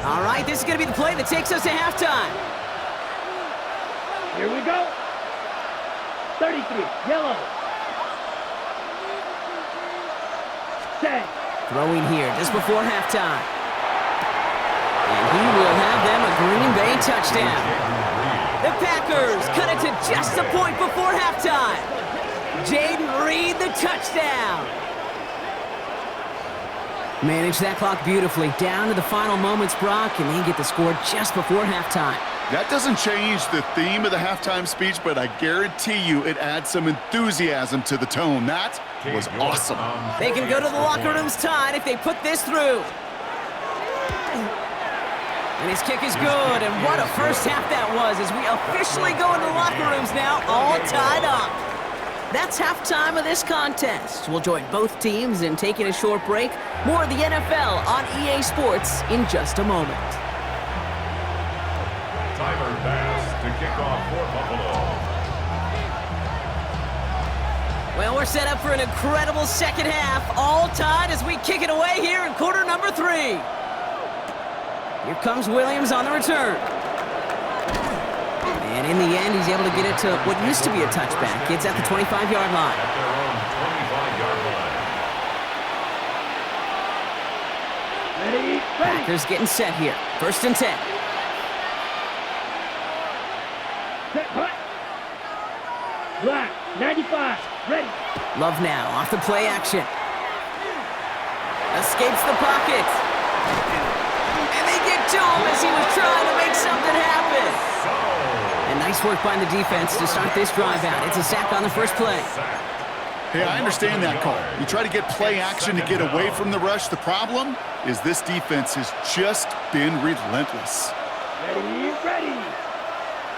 All right, this is going to be the play that takes us to halftime. Here we go. 33. Yellow. Set. Throwing here just before halftime. And he will have them a Green Bay touchdown. The Packers cut it to just a point before halftime. Jaden Reed, the touchdown. Manage that clock beautifully. Down to the final moments, Brock, and they get the score just before halftime. That doesn't change the theme of the halftime speech, but I guarantee you it adds some enthusiasm to the tone. That was awesome. They can go to the locker rooms tied if they put this through. And his kick is good, and what a first half that was as we officially go into the locker rooms now, all tied up. That's halftime of this contest. We'll join both teams in taking a short break. More of the NFL on EA Sports in just a moment. Timer pass to kick off for Buffalo. Well, we're set up for an incredible second half, all tied as we kick it away here in quarter number 3. Here comes Williams on the return. And in the end, he's able to get it to what used to be a touchback. It's at the 25-yard line. At their own 25-yard line. Ready. Packers getting set here. First and 10. Set. Hut. Black. 95. Ready. Love now off the play action. Escapes the pocket. And they get to him as he was trying to make something happen. And nice work by the defense to start this drive out. It's a sack on the first play. Hey, I understand that call. You try to get play action to get away from the rush. The problem is this defense has just been relentless. Ready, ready.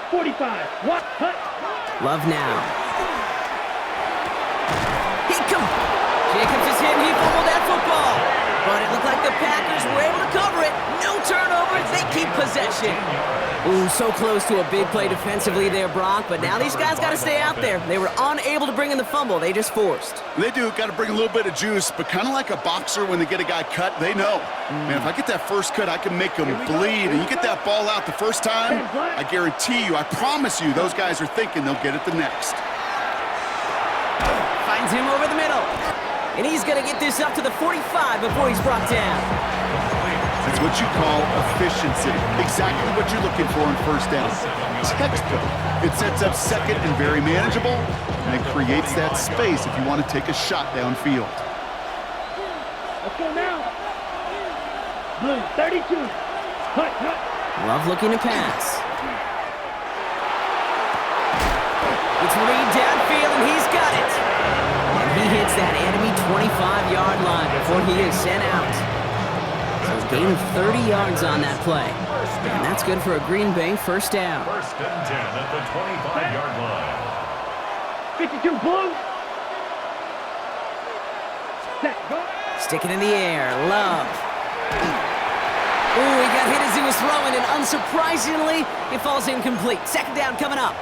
45. What? Hut. Love now. He come. Jacobs is hit and he fumbled that football. But it looked like the Packers were able to cover it. No turnovers. They keep possession. Ooh, so close to a big play defensively there, Brock. But now these guys got to stay out there. They were unable to bring in the fumble. They just forced. They do. Got to bring a little bit of juice. But kind of like a boxer when they get a guy cut, they know. Man, if I get that first cut, I can make them bleed. And you get that ball out the first time, I guarantee you, I promise you, those guys are thinking they'll get it the next. Finds him over the middle. And he's going to get this up to the 45 before he's brought down. That's what you call efficiency. Exactly what you're looking for in first down. Textbook. It sets up second and very manageable, and it creates that space if you want to take a shot downfield. Let's go now. Blue, 32. Hut, hut. Love looking to pass. It's Reed downfield, and he's got it. And he hits that enemy 25-yard line before he is sent out. So he's gained 30 yards on that play. And that's good for a Green Bay first down. First and 10 at the 25-yard line. 52 blue. Set, go. Stick it in the air. Love. Ooh, he got hit as he was throwing, and unsurprisingly, it falls incomplete. Second down coming up.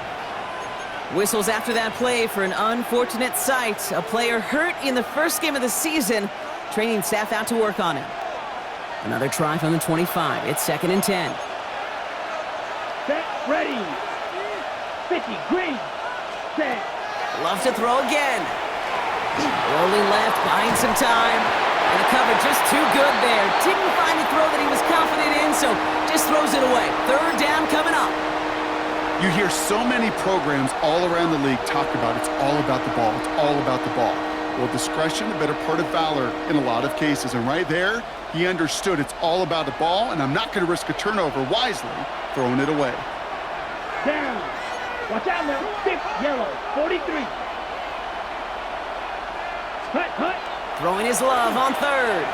Whistles after that play for an unfortunate sight. A player hurt in the first game of the season. Training staff out to work on him. Another try from the 25. It's second and 10. Set, ready. 50, green. Set. Loves to throw again. Rolling left, buying some time. And the cover just too good there. Didn't find the throw that he was confident in, so just throws it away. Third down coming up. You hear so many programs all around the league talk about it's all about the ball. It's all about the ball. Well, discretion, the better part of valor in a lot of cases. And right there, he understood it's all about the ball, and I'm not going to risk a turnover wisely, throwing it away. Down. Watch out now. 6, yellow. 43. Hut, hut. Throwing his love on third.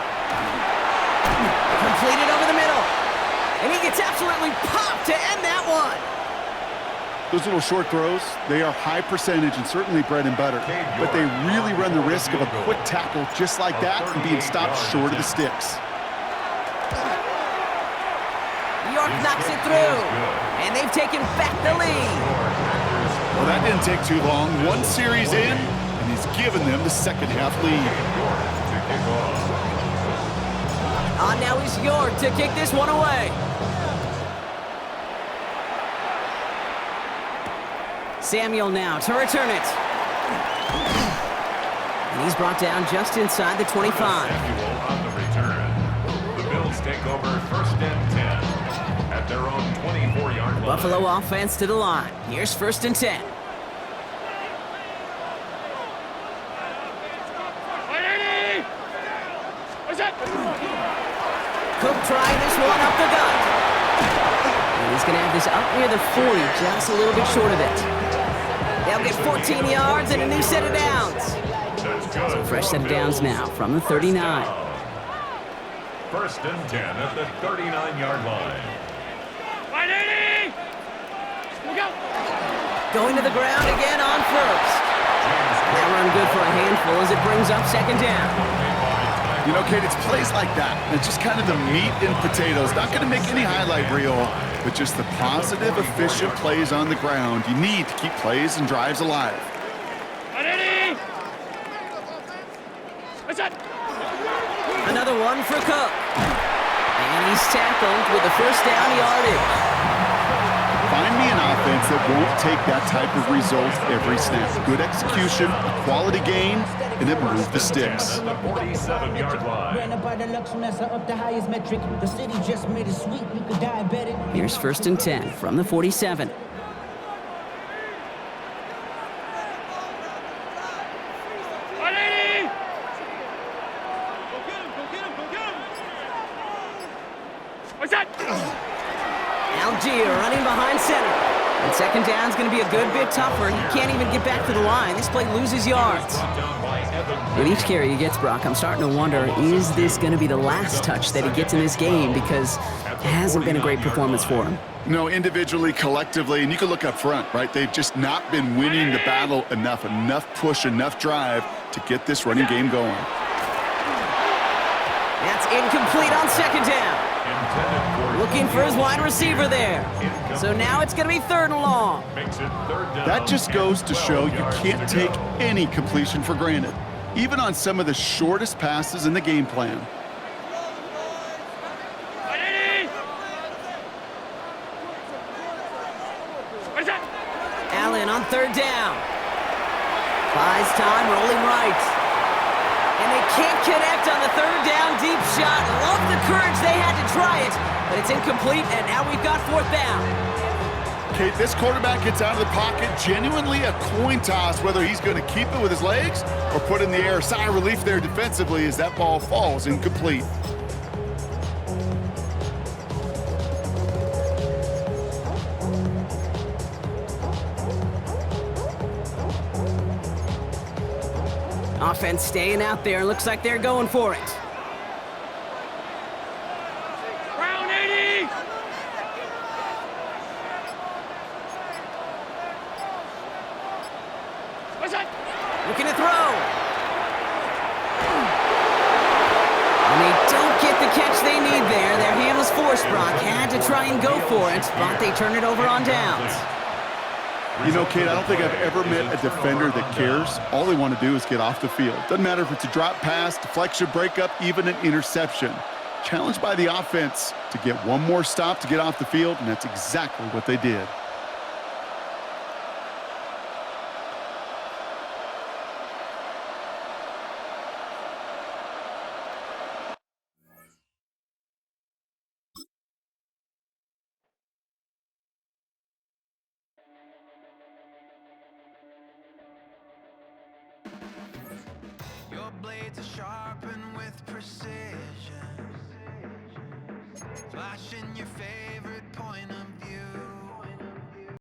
Completed over the middle. And he gets absolutely popped to end that one. Those little short throws, they are high percentage and certainly bread and butter, but they really run the risk of a quick tackle just like that and being stopped short of the sticks. York knocks it through, and they've taken back the lead. Well, that didn't take too long. One series in, and he's given them the second half lead. Now it's York to kick this one away. Samuel now to return it. And he's brought down just inside the 25. Samuel on the return. The Bills take over first and 10 at their own 24-yard line. Buffalo offense to the line. Here's first and 10. Cook trying this one up the gut. And he's going to have this up near the 40, just a little bit short of it. They'll get 14 yards and a new set of downs. So fresh set of downs now from the 39. First and 10 at the 39-yard line. Going to the ground again on first. That run good for a handful as it brings up second down. You know, Kate, it's plays like that. It's just kind of the meat and potatoes. Not going to make any highlight reel, but just the positive, efficient plays on the ground. You need to keep plays and drives alive. Another one for Cook. And he's tackled with the first down yardage. Find me an offense that won't take that type of result every snap. Good execution, a quality game, and it moved the sticks. At the 47-yard line. Here's first and 10 from the 47. Algier running behind center. And second down's going to be a good bit tougher. He can't even get back to the line. This play loses yards. With each carry he gets, Brock, I'm starting to wonder, is this going to be the last touch that he gets in this game? Because it hasn't been a great performance for him. No, individually, collectively, and you can look up front, right? They've just not been winning the battle enough push, enough drive to get this running game going. That's incomplete on second down. Looking for his wide receiver there. So now it's going to be 3rd and long. That just goes to show you can't take any completion for granted, even on some of the shortest passes in the game plan. Allen on 3rd down. Buys time, rolling right. And they can't connect on the 3rd down deep shot. Love the courage they had to try it, but it's incomplete, and now we've got 4th down. Kate, this quarterback gets out of the pocket, genuinely a coin toss whether he's going to keep it with his legs or put in the air. Sigh of relief there defensively as that ball falls incomplete. Offense staying out there. Looks like they're going for it. Round 80! What's that? Looking to throw. And they don't get the catch they need there. Their hand was forced, Brock. Had to try and go for it, but they turn it over on downs. You know, Kate, I don't think I've ever met a defender that cares. All they want to do is get off the field. Doesn't matter if it's a drop pass, deflection, breakup, even an interception. Challenged by the offense to get one more stop to get off the field, and that's exactly what they did. Your blades are sharpened with precision, flashing your favorite point of view.